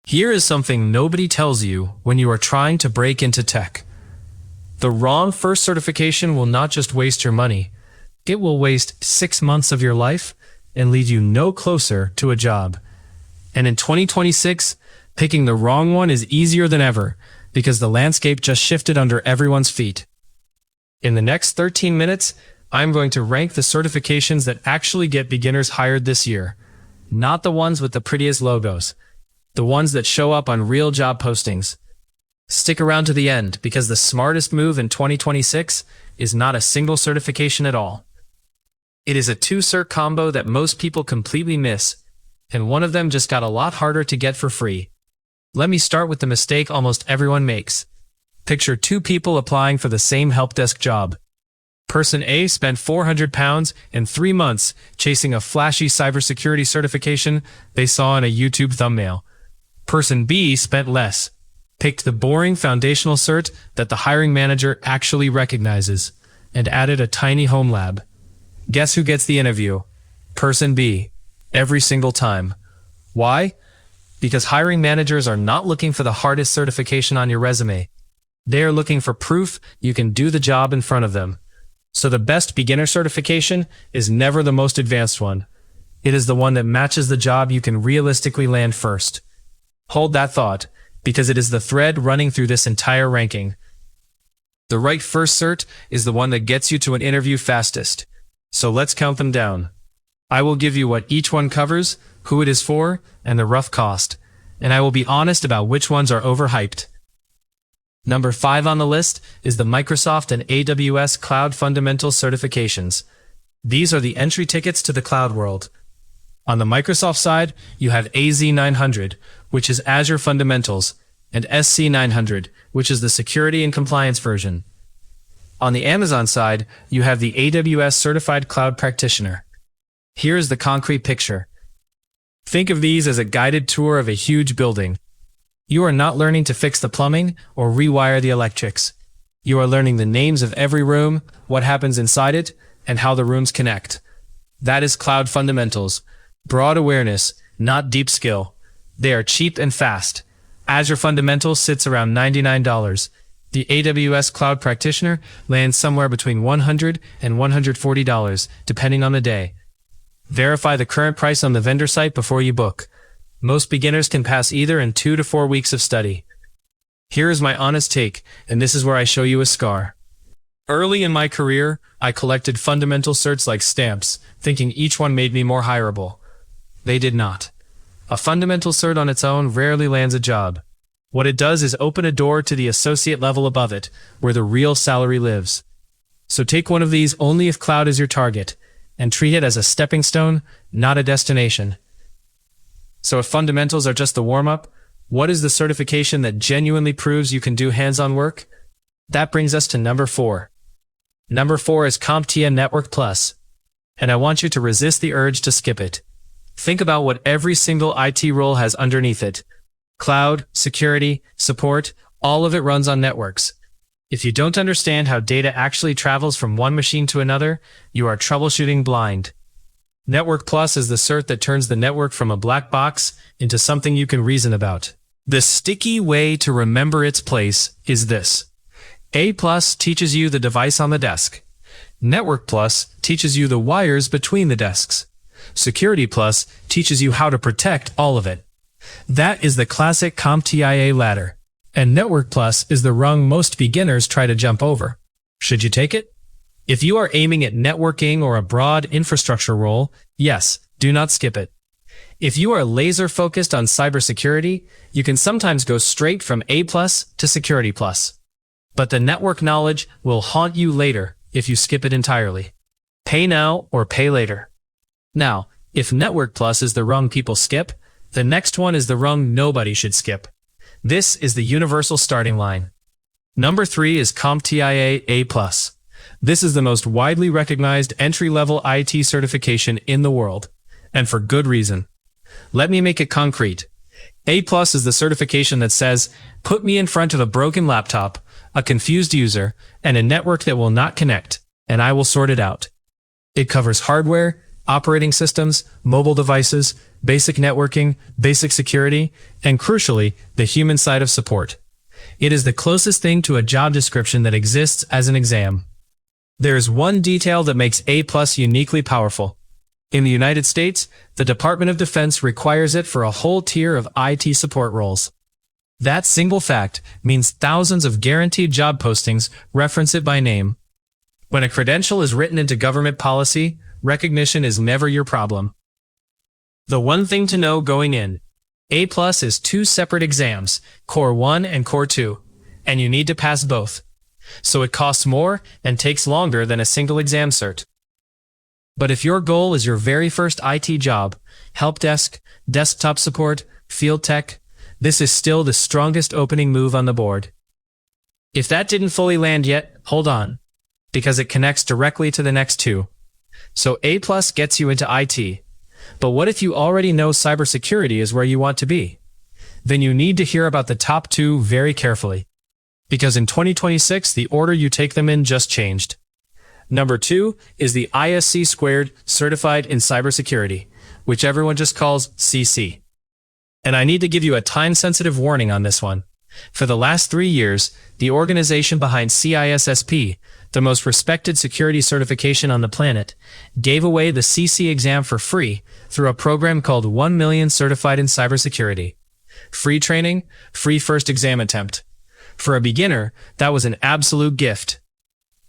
Here is something nobody tells you when you are trying to break into tech. The wrong first certification will not just waste your money, it will waste 6 months of your life and lead you no closer to a job. And in 2026, picking the wrong one is easier than ever because the landscape just shifted under everyone's feet. In the next 13 minutes, I'm going to rank the certifications that actually get beginners hired this year. Not the ones with the prettiest logos. The ones that show up on real job postings. Stick around to the end because the smartest move in 2026 is not a single certification at all. It is a 2-cert combo that most people completely miss, and one of them just got a lot harder to get for free. Let me start with the mistake almost everyone makes. Picture 2 people applying for the same help desk job. Person A spent £400 and 3 months chasing a flashy cybersecurity certification they saw in a YouTube thumbnail. Person B spent less, picked the boring foundational cert that the hiring manager actually recognizes, and added a tiny home lab. Guess who gets the interview? Person B. Every single time. Why? Because hiring managers are not looking for the hardest certification on your resume. They are looking for proof you can do the job in front of them. So the best beginner certification is never the most advanced one. It is the one that matches the job you can realistically land first. Hold that thought, because it is the thread running through this entire ranking. The right first cert is the one that gets you to an interview fastest. So let's count them down. I will give you what each one covers, who it is for, and the rough cost. And I will be honest about which ones are overhyped. Number 5 on the list is the Microsoft and AWS Cloud Fundamentals certifications. These are the entry tickets to the cloud world. On the Microsoft side, you have AZ900, which is Azure Fundamentals, and SC900, which is the Security and Compliance version. On the Amazon side, you have the AWS Certified Cloud Practitioner. Here is the concrete picture. Think of these as a guided tour of a huge building. You are not learning to fix the plumbing or rewire the electrics. You are learning the names of every room, what happens inside it, and how the rooms connect. That is Cloud Fundamentals. Broad awareness, not deep skill. They are cheap and fast. Azure Fundamentals sits around $99. The AWS Cloud Practitioner lands somewhere between $100 and $140, depending on the day. Verify the current price on the vendor site before you book. Most beginners can pass either in 2 to 4 weeks of study. Here is my honest take, and this is where I show you a scar. Early in my career, I collected fundamental certs like stamps, thinking each one made me more hireable. They did not. A fundamental cert on its own rarely lands a job. What it does is open a door to the associate level above it, where the real salary lives. So take one of these only if cloud is your target, and treat it as a stepping stone, not a destination. So if fundamentals are just the warm-up, what is the certification that genuinely proves you can do hands-on work? That brings us to number 4. Number 4 is CompTIA Network Plus, and I want you to resist the urge to skip it. Think about what every single IT role has underneath it. Cloud, security, support, all of it runs on networks. If you don't understand how data actually travels from one machine to another, you are troubleshooting blind. Network Plus is the cert that turns the network from a black box into something you can reason about. The sticky way to remember its place is this. A Plus teaches you the device on the desk. Network Plus teaches you the wires between the desks. Security Plus teaches you how to protect all of it. That is the classic CompTIA ladder. And Network Plus is the rung most beginners try to jump over. Should you take it? If you are aiming at networking or a broad infrastructure role, yes, do not skip it. If you are laser focused on cybersecurity, you can sometimes go straight from A+ to Security Plus. But the network knowledge will haunt you later if you skip it entirely. Pay now or pay later. Now, if Network Plus is the rung people skip, the next one is the rung nobody should skip. This is the universal starting line. Number 3 is CompTIA A+. This is the most widely recognized entry-level IT certification in the world, and for good reason. Let me make it concrete. A+ is the certification that says, put me in front of a broken laptop, a confused user, and a network that will not connect, and I will sort it out. It covers hardware, operating systems, mobile devices, basic networking, basic security, and crucially, the human side of support. It is the closest thing to a job description that exists as an exam. There is one detail that makes A+ uniquely powerful. In the United States, the Department of Defense requires it for a whole tier of IT support roles. That single fact means thousands of guaranteed job postings reference it by name. When a credential is written into government policy, recognition is never your problem. The one thing to know going in: A+ is 2 separate exams, Core 1 and Core 2, and you need to pass both. So it costs more and takes longer than a single exam cert. But if your goal is your very first IT job, help desk, desktop support, field tech, this is still the strongest opening move on the board. If that didn't fully land yet, hold on, because it connects directly to the next 2. So A+ gets you into IT. But what if you already know cybersecurity is where you want to be? Then you need to hear about the top 2 very carefully. Because in 2026, the order you take them in just changed. Number 2 is the ISC Squared Certified in Cybersecurity, which everyone just calls CC. And I need to give you a time-sensitive warning on this one. For the last 3 years, the organization behind CISSP, the most respected security certification on the planet, gave away the CC exam for free through a program called 1 Million Certified in Cybersecurity. Free training, free first exam attempt. For a beginner, that was an absolute gift.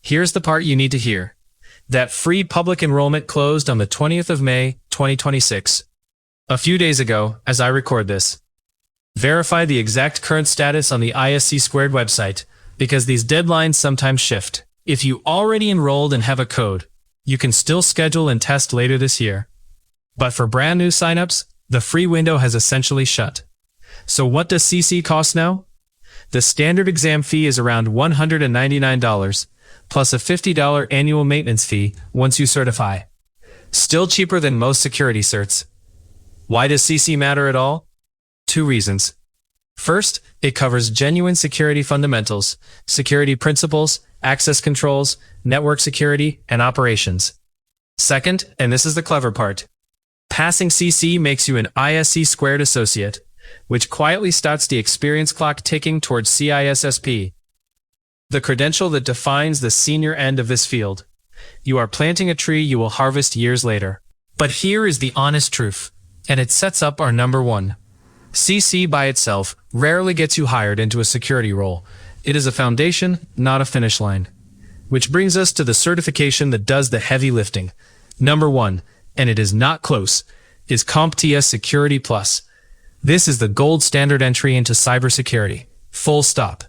Here's the part you need to hear. That free public enrollment closed on the 20th of May, 2026. A few days ago, as I record this. Verify the exact current status on the ISC Squared website, because these deadlines sometimes shift. If you already enrolled and have a code, you can still schedule and test later this year. But for brand new signups, the free window has essentially shut. So what does CC cost now? The standard exam fee is around $199, plus a $50 annual maintenance fee once you certify. Still cheaper than most security certs. Why does CC matter at all? 2 reasons. First, it covers genuine security fundamentals, security principles, access controls, network security, and operations. Second, and this is the clever part, passing CC makes you an ISC Squared associate, which quietly starts the experience clock ticking towards CISSP, the credential that defines the senior end of this field. You are planting a tree you will harvest years later. But here is the honest truth, and it sets up our number 1. CC by itself rarely gets you hired into a security role. It is a foundation, not a finish line. Which brings us to the certification that does the heavy lifting. Number 1, and it is not close, is CompTIA Security Plus. This is the gold standard entry into cybersecurity. Full stop.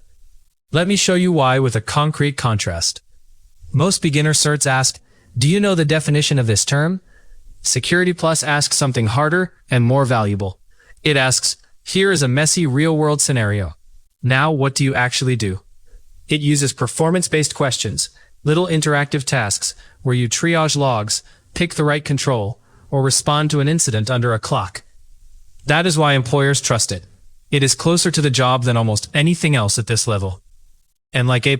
Let me show you why with a concrete contrast. Most beginner certs ask, do you know the definition of this term? Security Plus asks something harder and more valuable. It asks, here is a messy real-world scenario. Now what do you actually do? It uses performance-based questions, little interactive tasks, where you triage logs, pick the right control, or respond to an incident under a clock. That is why employers trust it. It is closer to the job than almost anything else at this level. And like A+,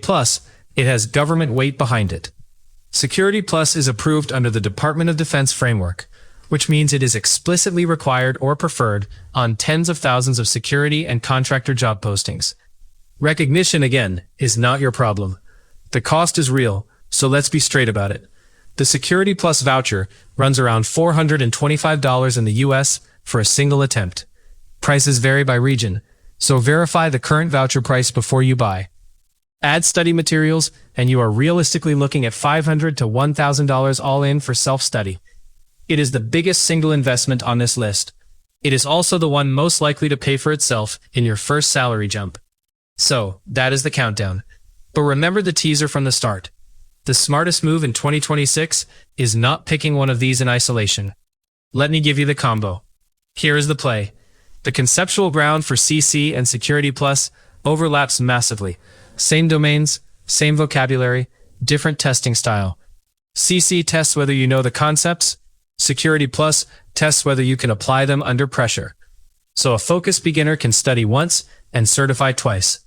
it has government weight behind it. Security Plus is approved under the Department of Defense framework, which means it is explicitly required or preferred on tens of thousands of security and contractor job postings. Recognition, again, is not your problem. The cost is real, so let's be straight about it. The Security Plus voucher runs around $425 in the US for a single attempt. Prices vary by region, so verify the current voucher price before you buy. Add study materials, and you are realistically looking at $500 to $1,000 all in for self-study. It is the biggest single investment on this list. It is also the one most likely to pay for itself in your first salary jump. So, that is the countdown. But remember the teaser from the start. The smartest move in 2026 is not picking one of these in isolation. Let me give you the combo. Here is the play. The conceptual ground for CC and Security Plus overlaps massively. Same domains, same vocabulary, different testing style. CC tests whether you know the concepts. Security Plus tests whether you can apply them under pressure. So a focused beginner can study once and certify twice.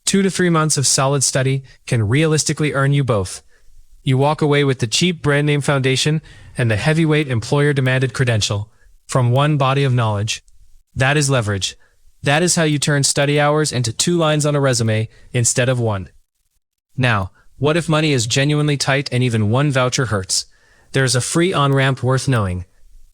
2 to 3 months of solid study can realistically earn you both. You walk away with the cheap brand name foundation and the heavyweight employer-demanded credential from one body of knowledge. That is leverage. That is how you turn study hours into 2 lines on a resume instead of 1. Now, what if money is genuinely tight and even 1 voucher hurts? There's a free on-ramp worth knowing.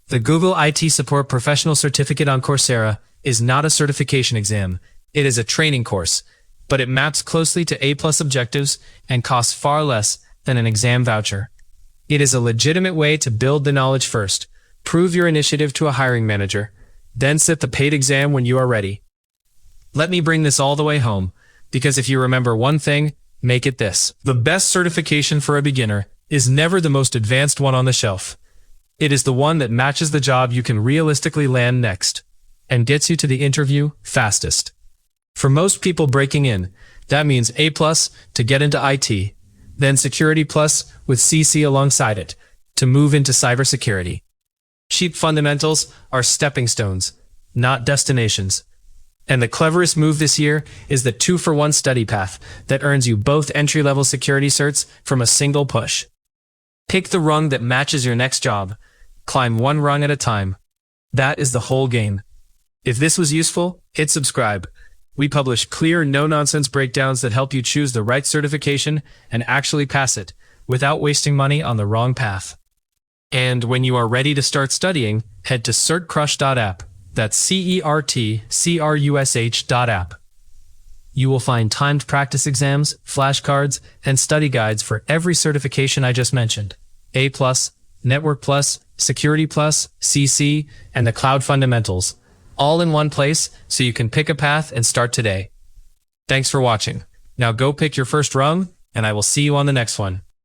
The Google IT Support Professional Certificate on Coursera is not a certification exam. It is a training course, but it maps closely to A+ objectives and costs far less than an exam voucher. It is a legitimate way to build the knowledge first, prove your initiative to a hiring manager, then sit the paid exam when you are ready. Let me bring this all the way home, because if you remember one thing, make it this. The best certification for a beginner is never the most advanced one on the shelf. It is the one that matches the job you can realistically land next, and gets you to the interview fastest. For most people breaking in, that means A+ to get into IT, then Security Plus with CC alongside it to move into cybersecurity. Cheap fundamentals are stepping stones, not destinations. And the cleverest move this year is the 2-for-1 study path that earns you both entry-level security certs from a single push. Pick the rung that matches your next job. Climb 1 rung at a time. That is the whole game. If this was useful, hit subscribe. We publish clear, no-nonsense breakdowns that help you choose the right certification and actually pass it without wasting money on the wrong path. And when you are ready to start studying, head to CertCrush.app. That's CertCrush.app. You will find timed practice exams, flashcards, and study guides for every certification I just mentioned. A+, Network Plus, Security Plus, CC, and the Cloud Fundamentals. All in one place so you can pick a path and start today. Thanks for watching. Now go pick your first rung, and I will see you on the next one.